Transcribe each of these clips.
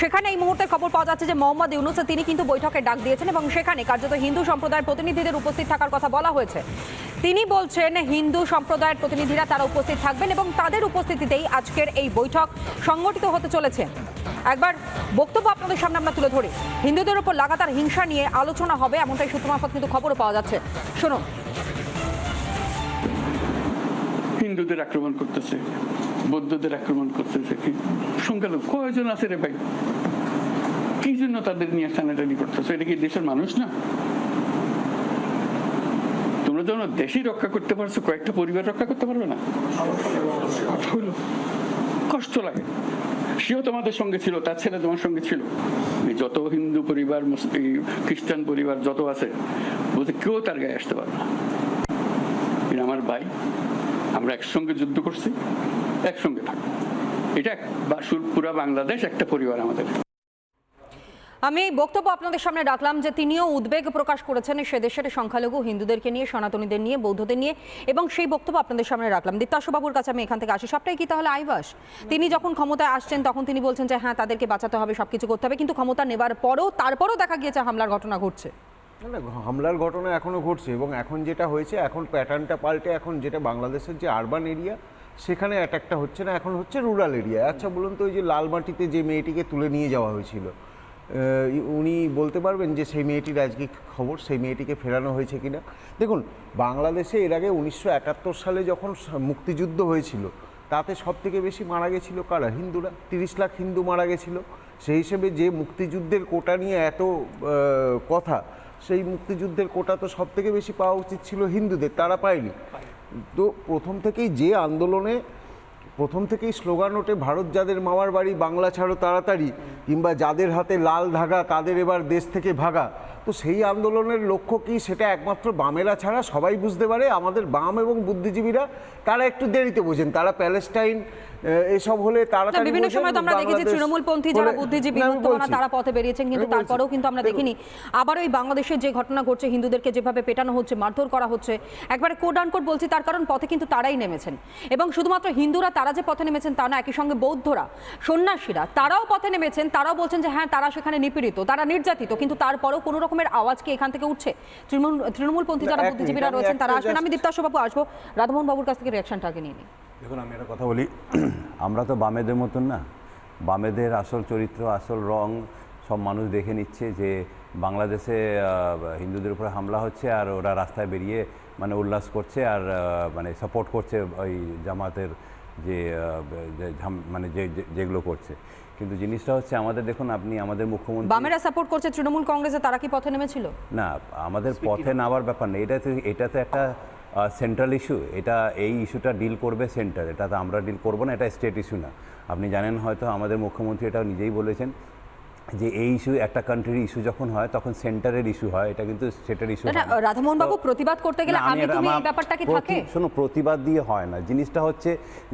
সেখানে এই মুহূর্তে খবর পাওয়া যাচ্ছে যে মোহাম্মদ ইউনূস তিনি কিন্তু বৈঠকে ডাক দিয়েছেন এবং সেখানে কার্যত হিন্দু সম্প্রদায়ের প্রতিনিধিদের উপস্থিত থাকার কথা বলা হয়েছে। তিনি বলছেন হিন্দু সম্প্রদায়ের প্রতিনিধিরা তারা উপস্থিত থাকবেন এবং তাদের উপস্থিতিতেই আজকের এই বৈঠক সংগঠিত হতে চলেছে। একবার বক্তব্য আপনাদের সামনে আমরা তুলে ধরি। হিন্দুদের উপর লাগাতার হিংসা নিয়ে আলোচনা হবে এমনটাই সূত্র মারফত কিন্তু খবরও পাওয়া যাচ্ছে। শুনুন। হিন্দুদের আক্রমণ করতেছে, বৌদ্ধদের আক্রমণ করতেছে, সংখ্যালঘু কয়জন আছে রে ভাই? কি জন্য তাদের নিয়ে টানাটানি করতেছে? এটা কি দেশের মানুষ না? তোমরা যখন দেশই রক্ষা করতে পারছো, কয়েকটা পরিবার রক্ষা করতে পারবে না? কষ্ট লাগে। সেও তোমাদের সঙ্গে ছিল, তার ছেলে তোমার সঙ্গে ছিল। যত হিন্দু পরিবার, খ্রিস্টান পরিবার যত আছে, বলতে কেউ তার গায়ে আসতে পারবে না। আমার ভাই, আমরা একসঙ্গে যুদ্ধ করছি, একসঙ্গে থাকবো। এটা পুরা বাংলাদেশ একটা পরিবার আমাদের। আমি এই বক্তব্য আপনাদের সামনে রাখলাম যে তিনিও উদ্বেগ প্রকাশ করেছেন সে দেশের সংখ্যালঘু হিন্দুদেরকে নিয়ে, সনাতনীদের নিয়ে, বৌদ্ধদের নিয়ে, এবং সেই বক্তব্য আপনাদের সামনে রাখলাম। দীপ্তাশবাবুর কাছে আমি এখান থেকে আসি। সবটাই কি তাহলে আইবাস? তিনি যখন ক্ষমতায় আসছেন তখন তিনি বলছেন যে হ্যাঁ তাদেরকে বাঁচাতে হবে, সবকিছু করতে হবে, কিন্তু ক্ষমতা নেবার পরও তারপরও দেখা গিয়েছে হামলার ঘটনা ঘটছে। না, হামলার ঘটনা এখনও ঘটছে এবং এখন যেটা হয়েছে, এখন প্যাটার্নটা পাল্টে এখন যেটা বাংলাদেশের যে আরবান এরিয়া সেখানে অ্যাটাকটা হচ্ছে না, এখন হচ্ছে রুরাল এরিয়া। আচ্ছা বলুন তো, ওই যে লালমাটিতে যে মেয়েটিকে তুলে নিয়ে যাওয়া হয়েছিল, উনি বলতে পারবেন যে সেই মেয়েটির আজকে খবর, সেই মেয়েটিকে ফেরানো হয়েছে কিনা? দেখুন, বাংলাদেশে এর আগে 1971 সালে যখন মুক্তিযুদ্ধ হয়েছিল তাতে সবথেকে বেশি মারা গেছিল কারা? হিন্দুরা। 30 লাখ হিন্দু মারা গেছিল। সেই হিসেবে যে মুক্তিযুদ্ধের কোটা নিয়ে এত কথা, সেই মুক্তিযুদ্ধের কোটা তো সব থেকে বেশি পাওয়া উচিত ছিল হিন্দুদের, তারা পায়নি। তো প্রথম থেকেই যে আন্দোলনে প্রথম থেকেই স্লোগান ওঠে ভারত যাদের মামার বাড়ি, বাংলা ছাড়ো তাড়াতাড়ি, কিংবা যাদের হাতে লাল ধাগা তাদের এবার দেশ থেকে ভাগা, তো সেই আন্দোলনের লক্ষ্য কি সেটা একমাত্র বামেরা ছাড়া সবাই বুঝতে পারে। আমাদের বাম এবং বুদ্ধিজীবীরা তারা একটু দেরিতে বোঝেন। তারা প্যালেস্টাইন এসব হলে তাড়াতাড়ি বিভিন্ন সময় তো আমরা দেখেছি তৃণমূলপন্থী যারা বুদ্ধিজীবী তারা পথে বেরিয়েছেন, কিন্তু তারপরেও কিন্তু আমরা দেখিনি আবারও এই বাংলাদেশের যে ঘটনা ঘটছে, হিন্দুদেরকে যেভাবে পেটানো হচ্ছে, মারধর করা হচ্ছে, একবারে কোড আনকোড বলছি, তার কারণ পথে কিন্তু তারাই নেমেছেন। এবং শুধুমাত্র হিন্দুরা তারা যে পথে নেমেছেন তা না, একই সঙ্গে বৌদ্ধরা, সন্ন্যাসীরা তারাও পথে নেমেছেন। তারাও বলছেন যে হ্যাঁ তারা সেখানে নিপীড়িত, তারা নির্যাতিত, কিন্তু তারপরেও কোনো রকমের আওয়াজ কি এখান থেকে উঠছে? তৃণমূলপন্থী যারা বুদ্ধিজীবীরা রয়েছেন তারা আসবেন। আমি দীপ্তাশবাবু আসবো, রাধামোহন বাবুর কাছ থেকে রিয়াকশনটা আগে নিয়ে নিই। দেখুন, আমি একটা কথা বলি, আমরা তো বামেদের মতন না। বামেদের আসল চরিত্র, আসল রং সব মানুষ দেখে নিচ্ছে যে বাংলাদেশে হিন্দুদের উপরে হামলা হচ্ছে আর ওরা রাস্তায় বেরিয়ে মানে উল্লাস করছে আর মানে সাপোর্ট করছে ওই জামাতের যে মানে যেগুলো করছে। কিন্তু জিনিসটা হচ্ছে আমাদের, দেখুন আপনি আমাদের মুখ্যমন্ত্রী, বামেরা সাপোর্ট করছে তৃণমূল কংগ্রেসে, তারা কি পথে নেমেছিল? না, আমাদের পথে নামার ব্যাপার নেই। এটা তো একটা সেন্ট্রাল ইস্যু। এটা এই ইস্যুটা ডিল করবে সেন্টার, এটা তো আমরা ডিল করবো না, এটা স্টেট ইস্যু না। আপনি জানেন হয়তো আমাদের মুখ্যমন্ত্রী এটা নিজেই বলেছেন যে এই ইস্যু একটা কান্ট্রির ইস্যু যখন হয় তখন সেন্টারের ইস্যু হয়, এটা কিন্তু স্টেটের ইস্যু না। রাধামোহন বাবু, প্রতিবাদ করতে গেলে আমি তুমি এই ব্যাপারটা কি থাকে? শোনো, প্রতিবাদ দিয়ে হয় না। জিনিসটা হচ্ছে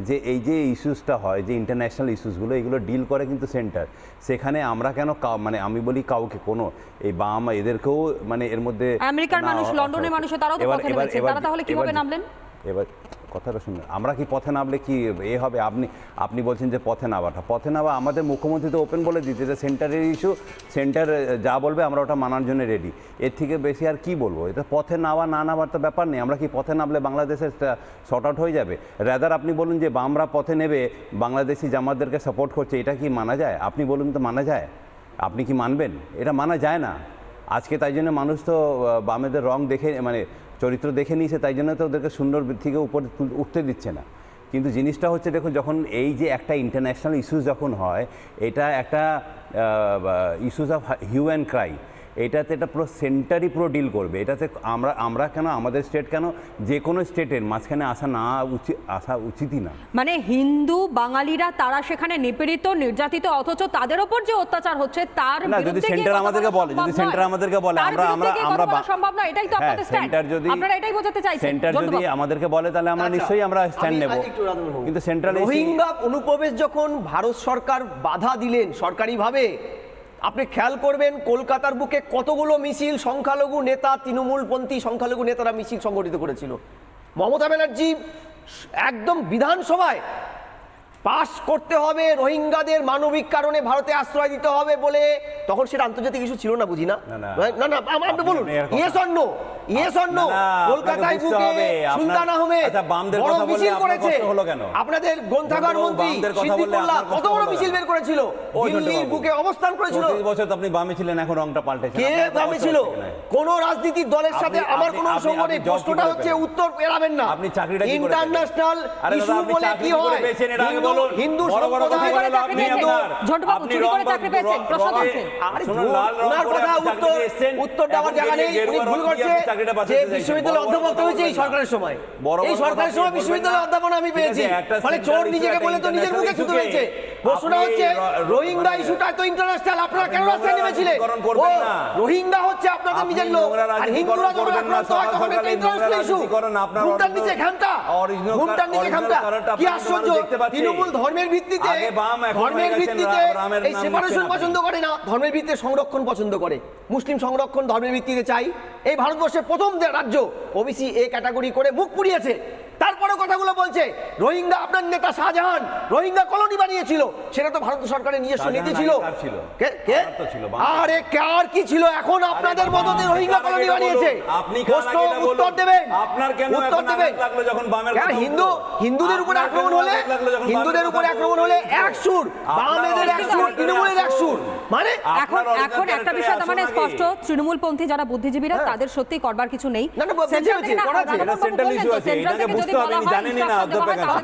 যে এই যে ইস্যুসটা হয়, যে ইন্টারন্যাশনাল ইস্যুসগুলো, এগুলো ডিল করে কিন্তু সেন্টার। সেখানে আমরা কেন মানে আমি বলি কাউকে কোনো এই বাম এদেরকেও মানে এর মধ্যে, আমেরিকার মানুষ, লন্ডনের মানুষ তারাও তো পথে নেমেছে, তারা তাহলে কিভাবে নামলেন? এবার কথাটা শুনুন, আমরা কি পথে নামলে কি হবে? আপনি বলছেন যে পথে নামা, আমাদের মুখ্যমন্ত্রী তো ওপেন বলে দিচ্ছে যে সেন্টারের ইস্যু, সেন্টার যা বলবে আমরা ওটা মানার জন্য রেডি। এর থেকে বেশি আর কি বলবো? এটা পথে নামা না নামার তো ব্যাপার নেই। আমরা কি পথে নামলে বাংলাদেশের শর্ট আউট হয়ে যাবে? রাদার আপনি বলুন যে বামরা পথে নেবে, বাংলাদেশি জামাতদেরকে সাপোর্ট করছে, এটা কি মানা যায়? আপনি বলুন তো মানা যায়? আপনি কি মানবেন? এটা মানা যায় না। আজকে তাই জন্য মানুষ তো বামেদের রং দেখে, মানে চরিত্র দেখে নিয়েছে, তাই জন্য তো ওদেরকে সুন্দর থেকে উপরে উঠতে দিচ্ছে না। কিন্তু জিনিসটা হচ্ছে, দেখুন, যখন এই যে একটা ইন্টারন্যাশনাল ইস্যুস যখন হয়, এটা একটা issues of hue and cry, এটাতে এটা পুরো সেন্টারই পুরো ডিল করবে। এটাতে আমরা কেন, আমাদের স্টেট কেন, যে কোনো স্টেটের মাঝখানে আসা উচিতই না। মানে হিন্দু বাঙালিরা তারা সেখানে নিপীড়িত, নির্যাতিত, অথচ তাদের উপর যে অত্যাচার হচ্ছে তার বিরুদ্ধে যদি সেন্টার আমাদেরকে বলে, আমরা সম্ভব না, এটাই তো আপনাদের স্ট্যান্ড। আপনারা এটাই বোঝাতে চাইছেন। সেন্টার যদি আমাদেরকে বলে তাহলে আমরা নিশ্চয়ই আমরা স্ট্যান্ড নেব। কিন্তু সেন্ট্রাল রোহিঙ্গা অনুপ্রবেশ যখন ভারত সরকার বাধা দিলেন সরকারিভাবে, আপনি খেয়াল করবেন কলকাতার বুকে কতগুলো মিছিল সংখ্যালঘু নেতা, তৃণমূলপন্থী সংখ্যালঘু নেতারা মিছিল সংগঠিত করেছিল। মমতা ব্যানার্জি একদম বিধানসভায় পাস করতে হবে, রোহিঙ্গাদের মানবিক কারণে ভারতে আশ্রয় দিতে হবে বলে, তখন সেটা আন্তর্জাতিক ইস্যু ছিল না, বুঝি না? না না, আপনি বলুন yes or no, yes or no. কলকাতায় বুকে সুলতান আহমেদ বড় মিছিল করেছে, আপনাদের গ্রন্থাগার মন্ত্রী সিদ্দিকুল্লাহ কত বড় মিছিল বের করেছিল, দিল্লির বুকে অবস্থান করেছিল। 30 বছর তো আপনি বামে ছিলেন, এখন রংটা পাল্টেছেন। কে বামে ছিল? কোন রাজনীতির দলের সাথে আমার কোনো সঙ্গ নেই। প্রশ্নটা হচ্ছে উত্তর এড়াবেন না। আপনি চাকরিটা কি করে ইন্টারন্যাশনাল ইস্যু বলে কি হয়? হিন্দু সম্প্রদায় ঝন্টুবাবু চুরি করে চাকরি পেয়েছেন, প্রশ্ন করছেন। ওনার কথা উত্তর দেওয়ার জায়গা নেই, উনি ভুল করছে যে বিশ্ববিদ্যালয়ে অধ্যাপক হয়েছে এই সরকারের সময়। এই সরকারের সময় বিশ্ববিদ্যালয়ে অধ্যাপন আমি পেয়েছি, মানে চোর নিজেকে বলে তো নিজের মুখে ছুতে হয়েছে। প্রশ্নটা হচ্ছে রোহিঙ্গা ইস্যুটা তো ইন্টারন্যাশনাল, আপনারা কেন রাস্তায় নেমেছিলেন? রোহিঙ্গা হচ্ছে আপনাদের নিজের লোক, আর হিন্দুরা যখন আক্রান্ত হয় তখন এটা ইন্টারন্যাশনাল ইস্যু। ঘুমটার নিচে ঘামটা, ঘুমটার নিচে ঘামটা, কি আশ্চর্য! তৃণমূল ধর্মের ভিত্তিতে এই সেপারেশন পছন্দ করে না, ধর্মের ভিত্তিতে সংরক্ষণ পছন্দ করে। মুসলিম সংরক্ষণ ধর্মের ভিত্তিতে চাই। এই ভারতবর্ষের প্রথম রাজ্য ওবিসি এ ক্যাটাগরি করে মুখ পুড়িয়েছে, তারপরে কথাগুলো বলছে রোহিঙ্গা আপনার নেতা শাহজাহান রোহিঙ্গা কলোনি বানিয়েছিল, সেটা তো ভারত সরকারের নিজস্ব নীতি ছিল। আরে কার কি ছিল? এখন আপনাদের মদতে রোহিঙ্গা কলোনি বানিয়েছে। উত্তর দেবেন, উত্তর দেবেন। হিন্দুদের উপরে আক্রমণ হলে, হিন্দুদের উপরে আক্রমণ হলে এক সুর, বামেদের এক সুর, তৃণমূলের এক সুর। মানে এখন একটা বিষয় তার মানে স্পষ্ট, তৃণমূলপন্থী যারা বুদ্ধিজীবীরা তাদের সত্যি করবার কিছু নেই।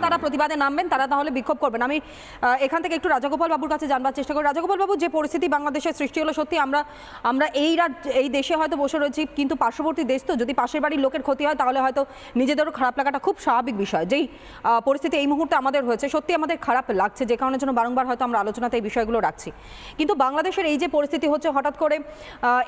তারা প্রতিবাদে নামবেন, তারা তাহলে বিক্ষোভ করবেন। আমি এখান থেকে একটু রাজাগোপাল বাবুর কাছে জানবার চেষ্টা করি। রাজাগোপাল বাবু, যে পরিস্থিতি বাংলাদেশের সৃষ্টি হলো, সত্যি আমরা এই দেশে হয়তো বসে রয়েছি, কিন্তু পার্শ্ববর্তী দেশ তো, যদি পাশের বাড়ির লোকের ক্ষতি হয় তাহলে হয়তো নিজেদেরও খারাপ লাগাটা খুব স্বাভাবিক বিষয়। যেই পরিস্থিতি এই মুহূর্তে আমাদের হয়েছে, সত্যি আমাদের খারাপ লাগছে, যে কারণের জন্য বারংবার হয়তো আমরা আলোচনাতে এই বিষয়গুলো রাখছি। কিন্তু বাংলাদেশের এই যে পরিস্থিতি হচ্ছে, হঠাৎ করে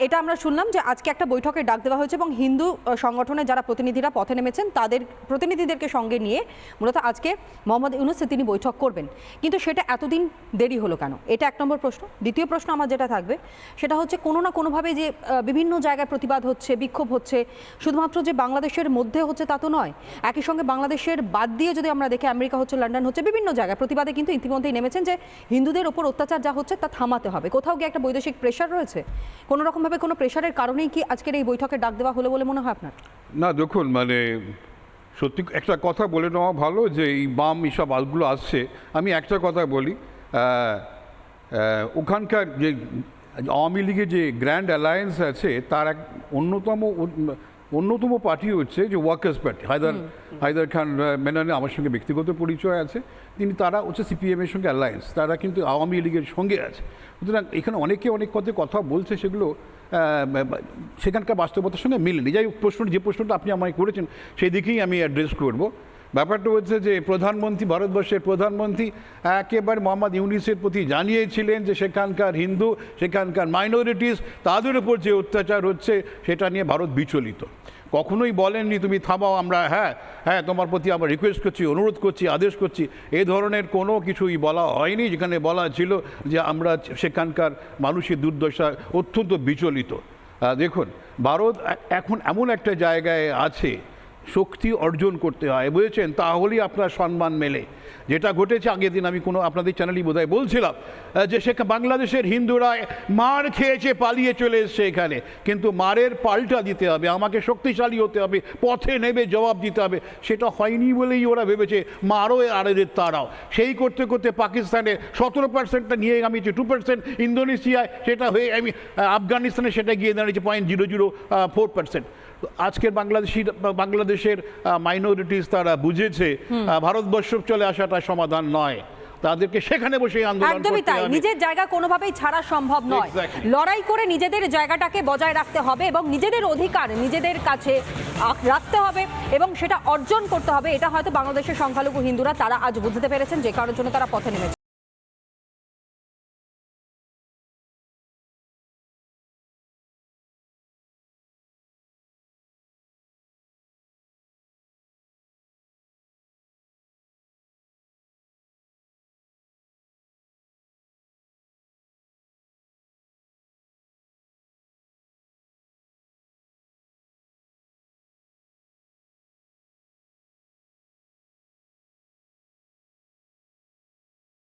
এটা আমরা শুনলাম যে আজকে একটা বৈঠকে ডাক দেওয়া হয়েছে এবং হিন্দু সংগঠনের যারা প্রতিনিধিরা পথে নেমেছেন তাদের প্রতিনিধিদেরকে সঙ্গে নিয়ে মূলত আজকে মোহাম্মদ ইউনূস তিনি বৈঠক করবেন। কিন্তু সেটা এতদিন দেরি হলো কেন? এটা এক নম্বর প্রশ্ন। দ্বিতীয় প্রশ্ন আমার যেটা থাকবে সেটা হচ্ছে, কোনো না কোনোভাবে যে বিভিন্ন জায়গায় প্রতিবাদ হচ্ছে, বিক্ষোভ হচ্ছে, শুধুমাত্র যে বাংলাদেশের মধ্যে হচ্ছে তা তো নয়, একই সঙ্গে বাংলাদেশের বাদ দিয়ে যদি আমরা দেখি, আমেরিকা হচ্ছে, লন্ডন হচ্ছে, বিভিন্ন জায়গায় প্রতিবাদে কিন্তু ইতিমধ্যেই নেমেছেন যে হিন্দুদের ওপর অত্যাচার যা হচ্ছে তা থামাতে হবে। কোথাও গিয়ে একটা বৈদেশিক প্রেশার রয়েছে, কোনো রকমভাবে কোনো প্রেশারের কারণেই কি আজকের এই বৈঠকে ডাক দেওয়া হলো বলে মনে হয় আপনার? না, দেখুন, মানে সত্যি একটা কথা বলে নেওয়া ভালো যে এই বাম এইসব আলগুলো আসছে। আমি একটা কথা বলি, ওখানকার যে আওয়ামী লীগের যে গ্র্যান্ড অ্যালায়েন্স আছে তার এক অন্যতম পার্টি হচ্ছে যে ওয়ার্কার্স পার্টি। হায়দার খান মেননে আমার সঙ্গে ব্যক্তিগত পরিচয় আছে, তারা হচ্ছে সিপিএমের সঙ্গে অ্যালায়েন্স, তারা কিন্তু আওয়ামী লীগের সঙ্গে আছে। সুতরাং এখানে অনেকে অনেক কথা বলছে, সেগুলো সেখানকার বাস্তবতার সঙ্গে মিলেনি। যাই হোক, যে প্রশ্নটা আপনি আমায় করেছেন সেই দিকেই আমি অ্যাড্রেস করব। ব্যাপারটা হচ্ছে যে প্রধানমন্ত্রী, ভারতবর্ষের প্রধানমন্ত্রী একেবারে মোহাম্মদ ইউনূসের প্রতি জানিয়েছিলেন যে সেখানকার হিন্দু, সেখানকার মাইনরিটিস, তাদের উপর যে অত্যাচার হচ্ছে সেটা নিয়ে ভারত বিচলিত। কখনোই বলেননি তুমি থামাও, আমরা হ্যাঁ তোমার প্রতি আমরা রিকোয়েস্ট করছি, অনুরোধ করছি, আদেশ করছি, এই ধরনের কোনো কিছুই বলা হয়নি। যেখানে বলা ছিল যে আমরা সেখানকার মানুষের দুর্দশা অত্যন্ত বিচলিত। দেখুন, ভারত এখন এমন একটা জায়গায় আছে, শক্তি অর্জন করতে হয়, বুঝেছেন, তাহলেই আপনার সম্মান মেলে। যেটা ঘটেছে আগের দিন আমি আপনাদের চ্যানেলই বোধহয় বলছিলাম যে বাংলাদেশের হিন্দুরা মার খেয়েছে, পালিয়ে চলে এসছে এখানে, কিন্তু মারের পাল্টা দিতে হবে, আমাকে শক্তিশালী হতে হবে, পথে নেবে জবাব দিতে হবে। সেটা হয়নি বলেই ওরা ভেবেছে মারো আর এদের তারাও। সেই করতে করতে পাকিস্তানে 17%টা নিয়ে নামিয়েছে 2%, ইন্দোনেশিয়ায় সেটা হয়ে আফগানিস্তানে সেটা গিয়ে দাঁড়িয়েছে 0.004%। আজকের বাংলাদেশের মাইনরিটিস তারা বুঝেছে ভারতবর্ষ চলে আসাটা সমাধান নয়, তাদেরকে সেখানে বসে আন্দোলন একদমই তাই। নিজের জায়গা কোনোভাবেই ছাড়া সম্ভব নয়, লড়াই করে নিজেদের জায়গাটাকে বজায় রাখতে হবে এবং নিজেদের অধিকার নিজেদের কাছে রাখতে হবে এবং সেটা অর্জন করতে হবে। এটা হয়তো বাংলাদেশের সংখ্যালঘু হিন্দুরা তারা আজ বুঝতে পেরেছেন, যে কারণের জন্য তারা পথে নেমেছে।